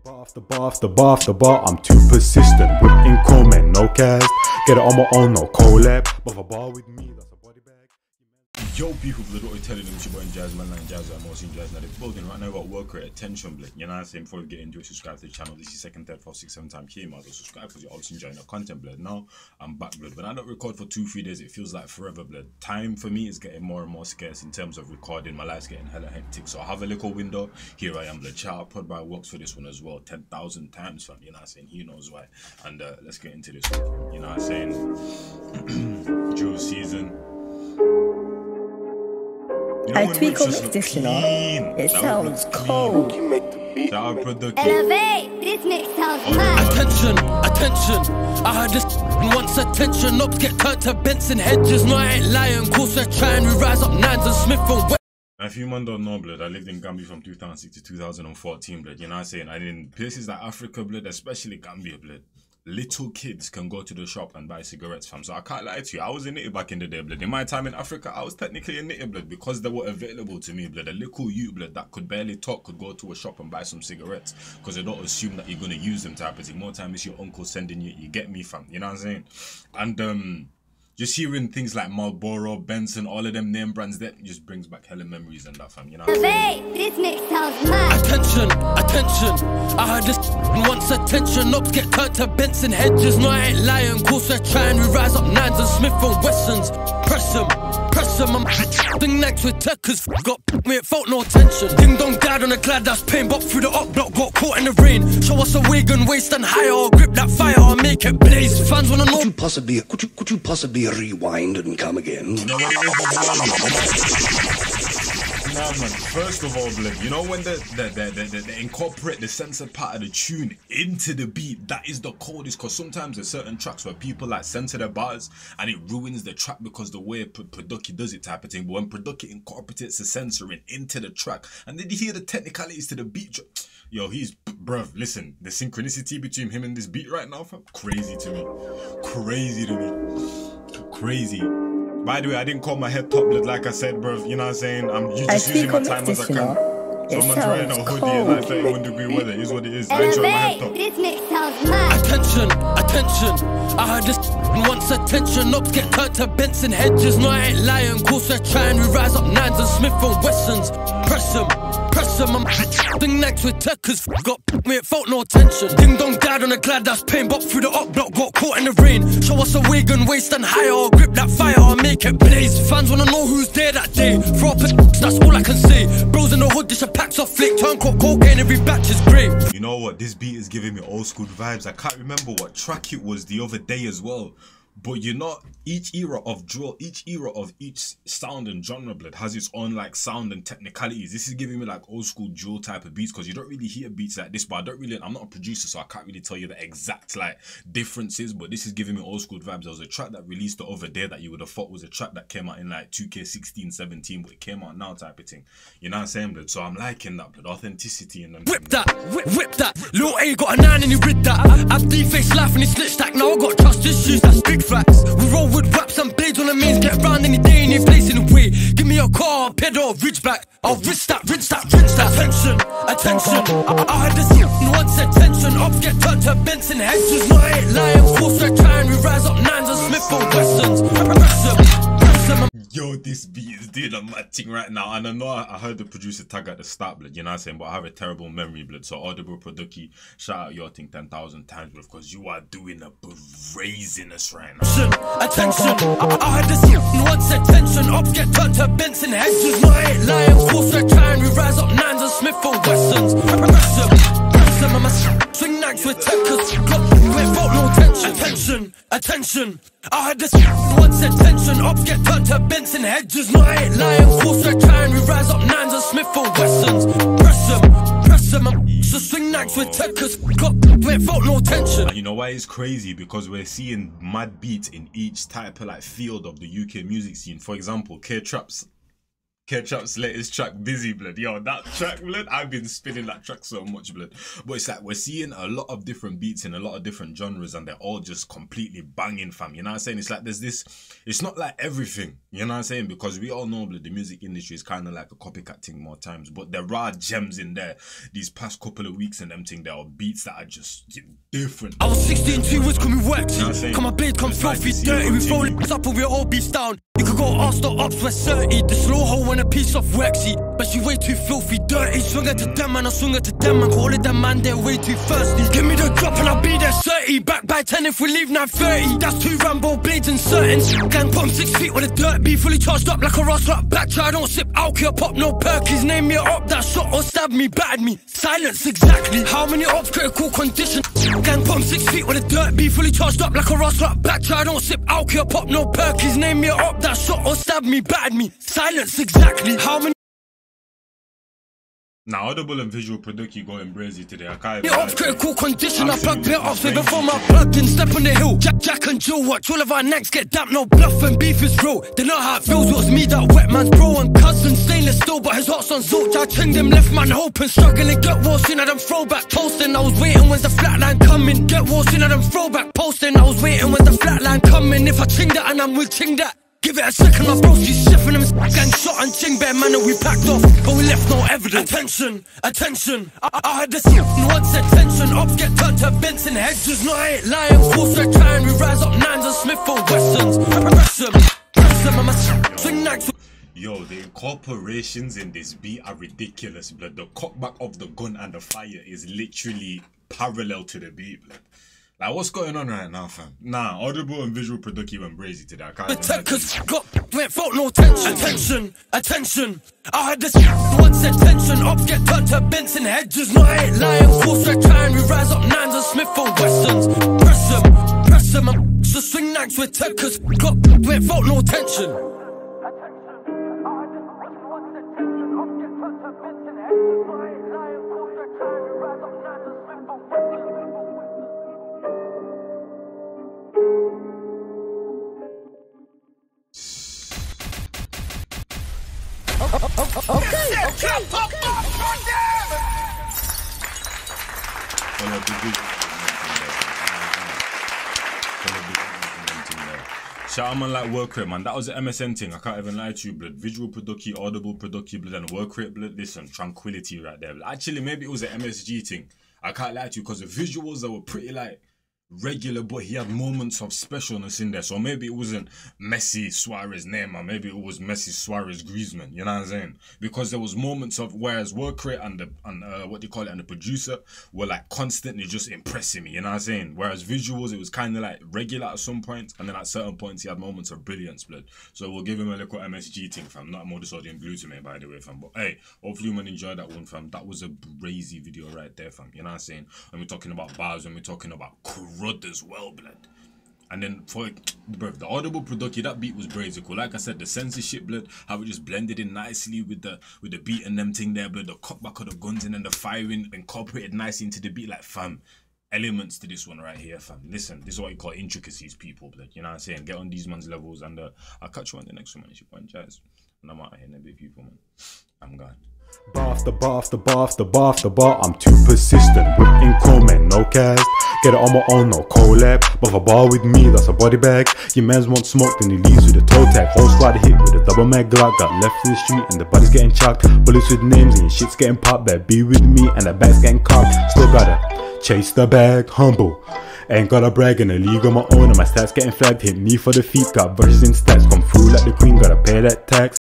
Off the bar, I'm too persistent. With income and no cast. Get it on my own, no collab. But for bar with me, that's a body bag. Yo, people, blood, what you telling them? It's your boy Njies, man, like Njies, I'm also Njies. Now, they're building right now about Workrate attention, blood. You know what I'm saying? Before we get into it, subscribe to the channel. This is second, third, fourth, sixth, seventh time here, man. So subscribe because you're obviously enjoying the content, blood. Now, I'm back, blood. When I don't record for 2-3 days, it feels like forever, blood. Time for me is getting more and more scarce in terms of recording. My life's getting hella hectic. So I have a little window. Here I am, blood. Shout out Pod by Works for this one as well. 10,000 times, fam. You know what I'm saying? He knows why. And let's get into this one. You know what I'm saying? Drill season. You know, I tweak on this, you know. It sounds cold. Shout out Product. Elevate, this mix sounds mad. Attention, I heard this once attention. Ops get turned to Benson hedges. No, I ain't lying. Course we're trying. We rise up Nines and Smith and West. If you man don't know, blood, I lived in Gambia from 2006 to 2014, blood. You know what I'm saying? And in places like Africa, blood, especially Gambia, blood, little kids can go to the shop and buy cigarettes, fam. So I can't lie to you, I was a nitty back in the day, blood. In my time in Africa, I was technically a nitty, blood, because they were available to me, blood. A little you, blood, that could barely talk could go to a shop and buy some cigarettes because they don't assume that you're going to use them type of thing. More time it's your uncle sending you, you get me, fam. You know what I'm saying? And just hearing things like Marlboro, Benson, all of them name brands, that just brings back hella memories and that, fam. You know what I'm saying? Elevate, this mix sounds mad. Attention, I heard this once attention. Ops get turned to Benson hedges. No, I ain't lying. Course we're trying. We rise up Nines and Smith and Wessons. Press them. I'm thing next with techers. Got me, it felt no tension. Ding dong died on a glad that's pain. But through the up block, got caught in the rain. Show us a wig and waist and higher. I'll grip that fire, I'll make it blaze. Fans wanna know. Could you possibly rewind and come again? You know what it is? Nah, man. First of all, blood, you know when they incorporate the censored part of the tune into the beat, that is the coldest. Because sometimes there's certain tracks where people like censor their bars and it ruins the track because the way Producky does it type of thing. But when Producky incorporates the censoring into the track, and did you hear the technicalities to the beat? Yo, he's, bruv, listen, the synchronicity between him and this beat right now, fam, crazy to me. Crazy to me. Crazy. By the way, I didn't call my head top, blood, like I said, bruv. You know what I'm saying? I'm just using my time as I can. Someone's wearing a hoodie and like 31-degree weather. It is what it is. I enjoy my head top. This mix sounds mad. Attention, I heard this once attention. Ops get turned to Benson hedges. No, I ain't lying. Course we're trying. We rise up Nines and Smith and Wessons. Press them. I'm thing next with techers. Got me, it felt no tension. Ding dong died on a glad that's pain. But through the up block, got caught in the rain. Show us a wig and waist and higher. I'll grip that fire, I'll make it blaze. Fans wanna know who's there that day. Throw up that's all I can say. Bros in the hood, dish a packs off flick. Turn cocaine, every batch is great. You know what? This beat is giving me old school vibes. I can't remember what track it was the other day as well. But you know, each era of drill, each era of each sound and genre, blood, has its own like sound and technicalities. This is giving me like old school drill type of beats because you don't really hear beats like this. But I'm not a producer, so I can't really tell you the exact like differences. But this is giving me old school vibes. There was a track that released the other day that you would have thought was a track that came out in like 2K16, 17, but it came out now type of thing. You know what I'm saying, blood? So I'm liking that, blood. Authenticity and them. Whip that. Lil A got a 9 and he ripped that. I've D-face life and he snitched stack. Now I got trust issues, that's big facts. We roll with raps and blades on the mains. Get round any day, any place in the way. Give me a car, pedal, ridgeback. I'll rinse that. Attention. I heard this once attention. Ops get turned to Benson hedges. No, I ain't lying. Course we're trying. We rise up Nines and Smith and Wessons. Press them. Yo, this beat is doing a mad thing right now. And I know I heard the producer tag at the start, blood, you know what I'm saying? But I have a terrible memory, blood. So Audible Producky, shout out your thing 10,000 times, blood, because you are doing a braziness right now. Attention, I heard this once attention. Ops get turned to Benson hedges. No, I ain't lying. Course we're trying. We rise up Nines and Smith and Wessons. Press them. I'ma swing nights with techers. It felt no tension. Attention. I heard this once attention. Ops get turned to Benson hedges. No, I ain't lying. Course we're trying. We rise up Nines and Smith and Wessons. Press them. So swing nights with techers. It felt no tension. You know why it's crazy? Because we're seeing mad beats in each type of like field of the UK music scene. For example, K-Traps. Ketchup's latest track, Busy, blood. Yo, that track, blood, I've been spinning that track so much, blood. But it's like we're seeing a lot of different beats in a lot of different genres and they're all just completely banging, fam. You know what I'm saying? It's like there's this, it's not like everything, you know what I'm saying? Because we all know, blood, the music industry is kind of like a copycat thing more times. But there are gems in there these past couple of weeks and them thing, there are beats that are just different. I was 16, 2 weeks, call me waxy. Come my blade, come filthy, dirty. We roll it up and we all beats down. You could go ask the ops, we're 30. The slow hole and a piece of waxy. But she way too filthy, dirty. Swing it to them and I swing it to them and call it them man, they're way too thirsty. Give me the drop and I'll be there 30. Back by 10 if we leave 9:30. That's 2 Rambo blades and certain. Gang put 'em 6 feet with a dirt beat. Fully charged up like a Ross Rock. Back try, I don't sip alcohol, pop no perkies. Name me up, that shot or stab me, battered me. Silence exactly. How many ops, critical condition. Gang put 'em 6 feet with a dirt beat. Fully charged up like a Ross Rock. Back try, I don't sip alcohol, pop no perkies. Name me up, that shot or stab me, battered me. Silence exactly. How many Now, audible and visual production going brazy today. I can't yeah, off critical condition, I plug it off. So before my plugged in, step on the hill. Jack and Jill, watch all of our necks get damp. No bluff and beef is real. They know how it feels. It was me, that wet man's bro and cousin. Stainless steel, but his heart's on Zilch. I chinged him, left man hoping. Struggling, get war sooner than throwback posting. I was waiting, when's the flatline coming? Get war sooner than throwback posting. I was waiting, when's the flatline coming? If I ching that and I'm with ching that. Give it a second, my bros, she's shifting them. Gang shot and ching bear man and we packed off, but we left no evidence. Attention, attention, I had this once attention. Ops get turned to Benson hedges, no I ain't lying. Force we're trying, we rise up nines and Smith and Wessons. Press them, I'm a swing nights. Yo, the incorporations in this beat are ridiculous, blood. The cockback of the gun and the fire is literally parallel to the beat, blood. Like, what's going on right now, fam? Nah, audible and visual production went brazy today. I can't went felt no tension. Attention, attention. I had this once attention. Ops get turned to Benson hedges, no I ain't lying. Force we're trying, we rise up nines and Smith and Wessons. Press them, so swing nights with tech, cause went felt no tension. Shout out man like Workrate, man. That was the MSN thing. I can't even lie to you, blood. Visual production, audible production, blood, and Workrate, blood. Listen, tranquility right there. Actually, maybe it was an MSG thing. I can't lie to you because the visuals that were pretty like regular, but he had moments of specialness in there. So maybe it wasn't Messi, Suarez, Neymar. Maybe it was Messi, Suarez, Griezmann. You know what I'm saying? Because there was moments of whereas Workrate and the what do you call it, and the producer were like constantly just impressing me. You know what I'm saying? Whereas visuals, it was kind of like regular at some points, and then at certain points he had moments of brilliance, blood. So we'll give him a little MSG thing, fam. Not modisodium glutamate, by the way, fam. But hey, hopefully you man enjoy that one, fam. That was a brazy video right there, fam. You know what I'm saying? When we're talking about bars, when we're talking about crud as well, blood. And then for the audible production, that beat was brazy cool. Like I said, the censorship, blood, how it just blended in nicely with the beat and them thing there, blood. The cockback of the guns and then the firing incorporated nicely into the beat, like fam. Elements to this one right here, fam. Listen, this is what you call intricacies, people, blood. You know what I'm saying? Get on these man's levels, and I'll catch you on the next one, man. It's your boy Njies, and I'm out here in a bit, people, man. I'm gone. Bar after bar after bar after bar after bar, I'm too persistent with comment, no cast. Get it on my own, no collab. But for bar with me, that's a body bag. Your mans want smoke, then he leaves with a toe tag. Whole squad hit with a double mag Glock. Got left in the street and the body's getting chucked. Bullets with names and your shit's getting popped. Better be with me and that bag's getting cocked. Still gotta chase the bag, humble. Ain't gotta brag in a league on my own and my stats getting flagged. Hit me for the feet, got verses in stats. Come through like the queen, gotta pay that tax.